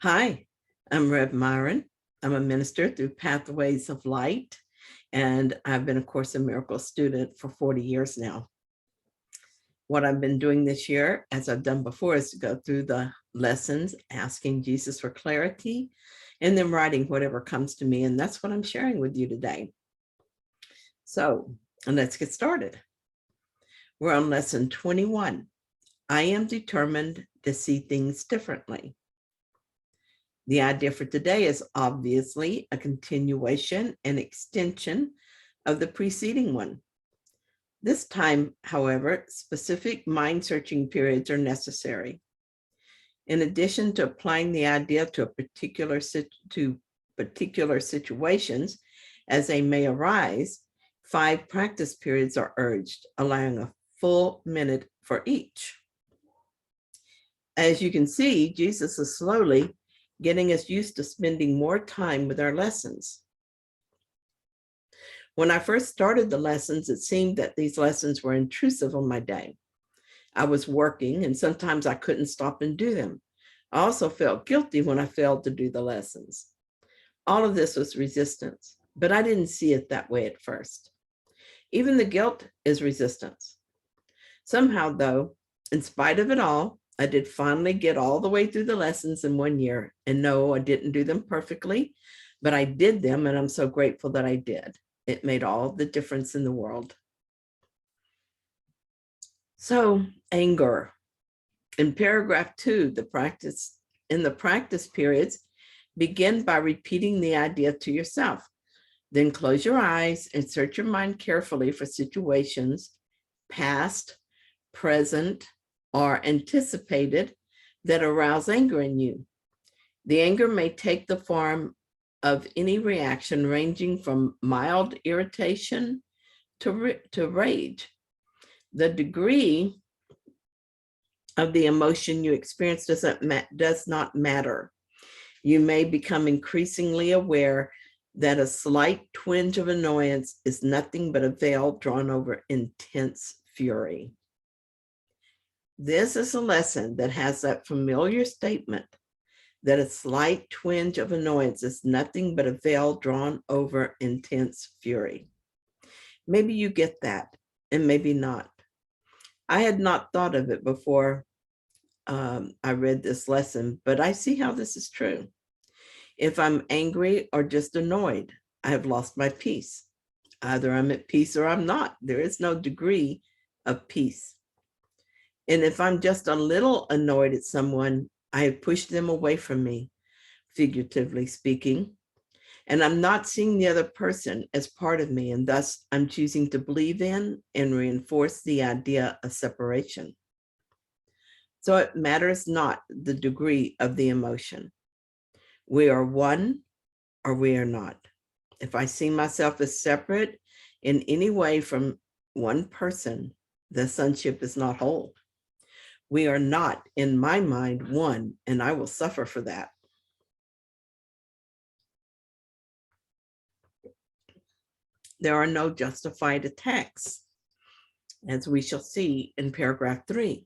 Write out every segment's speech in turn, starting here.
Hi, I'm Rev Myron. I'm a minister through Pathways of Light, and I've been a Course in Miracles student for 40 years now. What I've been doing this year, as I've done before, is to go through the lessons, asking Jesus for clarity, and then writing whatever comes to me, and that's what I'm sharing with you today. So let's get started. We're on lesson 21. I am determined to see things differently. The idea for today is obviously a continuation and extension of the preceding one. This time, however, specific mind-searching periods are necessary. In addition to applying the idea to particular situations as they may arise, 5 practice periods are urged, allowing a full minute for each. As you can see, Jesus is slowly getting us used to spending more time with our lessons. When I first started the lessons, it seemed that these lessons were intrusive on my day. I was working and sometimes I couldn't stop and do them. I also felt guilty when I failed to do the lessons. All of this was resistance, but I didn't see it that way at first. Even the guilt is resistance. Somehow though, in spite of it all, I did finally get all the way through the lessons in 1 year. And no, I didn't do them perfectly, but I did them, and I'm so grateful that I did. It made all the difference in the world. So, anger. In paragraph 2, the practice periods, begin by repeating the idea to yourself. Then close your eyes and search your mind carefully for situations, past, present, or anticipated, that arouse anger in you. The anger may take the form of any reaction ranging from mild irritation to rage. The degree of the emotion you experience does not matter. You may become increasingly aware that a slight twinge of annoyance is nothing but a veil drawn over intense fury. This is a lesson that has that familiar statement that a slight twinge of annoyance is nothing but a veil drawn over intense fury. Maybe you get that, and maybe not. I had not thought of it before I read this lesson, but I see how this is true. If I'm angry or just annoyed, I have lost my peace. Either I'm at peace or I'm not. There is no degree of peace. And if I'm just a little annoyed at someone, I have pushed them away from me, figuratively speaking, and I'm not seeing the other person as part of me, and thus I'm choosing to believe in and reinforce the idea of separation. So it matters not the degree of the emotion. We are one or we are not. If I see myself as separate in any way from one person, the sonship is not whole. We are not, in my mind, one, and I will suffer for that. There are no justified attacks, as we shall see in paragraph 3.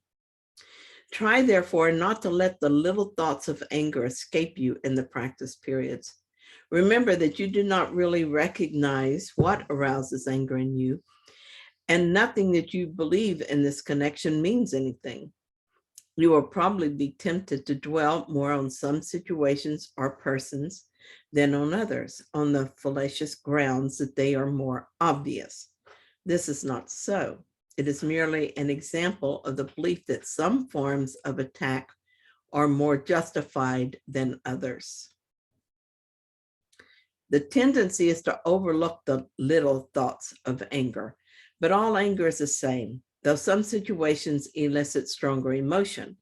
Try, therefore, not to let the little thoughts of anger escape you in the practice periods. Remember that you do not really recognize what arouses anger in you, and nothing that you believe in this connection means anything. You will probably be tempted to dwell more on some situations or persons than on others, on the fallacious grounds that they are more obvious. This is not so. It is merely an example of the belief that some forms of attack are more justified than others. The tendency is to overlook the little thoughts of anger, but all anger is the same, though some situations elicit stronger emotion.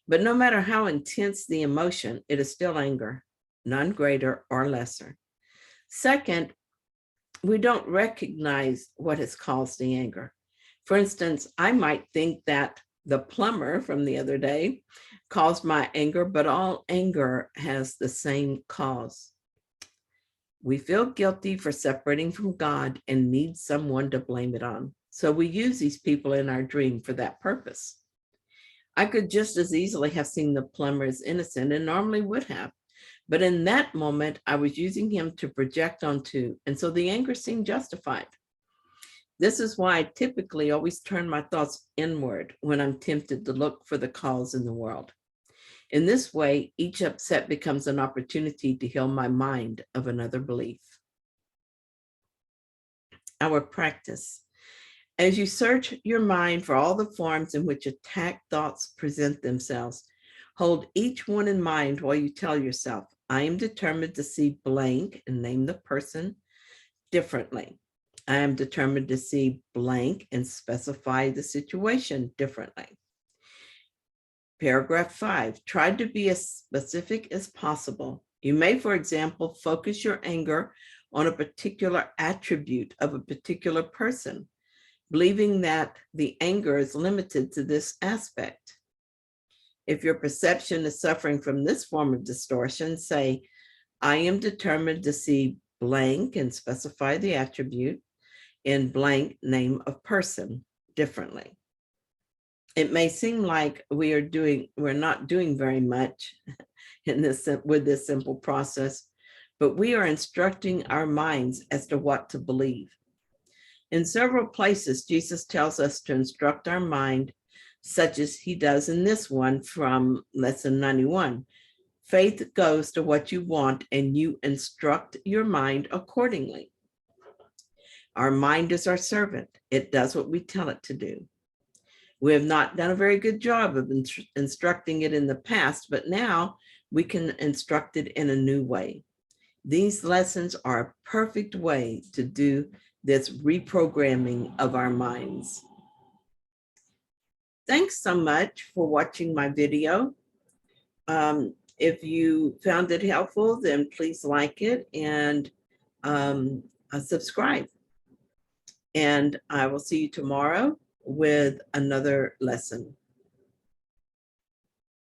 But no matter how intense the emotion, it is still anger, none greater or lesser. Second, we don't recognize what has caused the anger. For instance, I might think that the plumber from the other day caused my anger, but all anger has the same cause. We feel guilty for separating from God and need someone to blame it on. So we use these people in our dream for that purpose. I could just as easily have seen the plumber as innocent and normally would have. But in that moment, I was using him to project onto, and so the anger seemed justified. This is why I typically always turn my thoughts inward when I'm tempted to look for the cause in the world. In this way, each upset becomes an opportunity to heal my mind of another belief. Our practice. As you search your mind for all the forms in which attack thoughts present themselves, hold each one in mind while you tell yourself, I am determined to see blank, and name the person, differently. I am determined to see blank and specify the situation differently. Paragraph 5, try to be as specific as possible. You may, for example, focus your anger on a particular attribute of a particular person, believing that the anger is limited to this aspect. If your perception is suffering from this form of distortion, say, I am determined to see blank and specify the attribute in blank, name of person, differently. It may seem like we're not doing very much with this simple process, but we are instructing our minds as to what to believe. In several places, Jesus tells us to instruct our mind, such as he does in this one from lesson 91. Faith goes to what you want and you instruct your mind accordingly. Our mind is our servant. It does what we tell it to do. We have not done a very good job of instructing it in the past, but now we can instruct it in a new way. These lessons are a perfect way to do this reprogramming of our minds. Thanks so much for watching my video. If you found it helpful, then please like it and subscribe. And I will see you tomorrow with another lesson.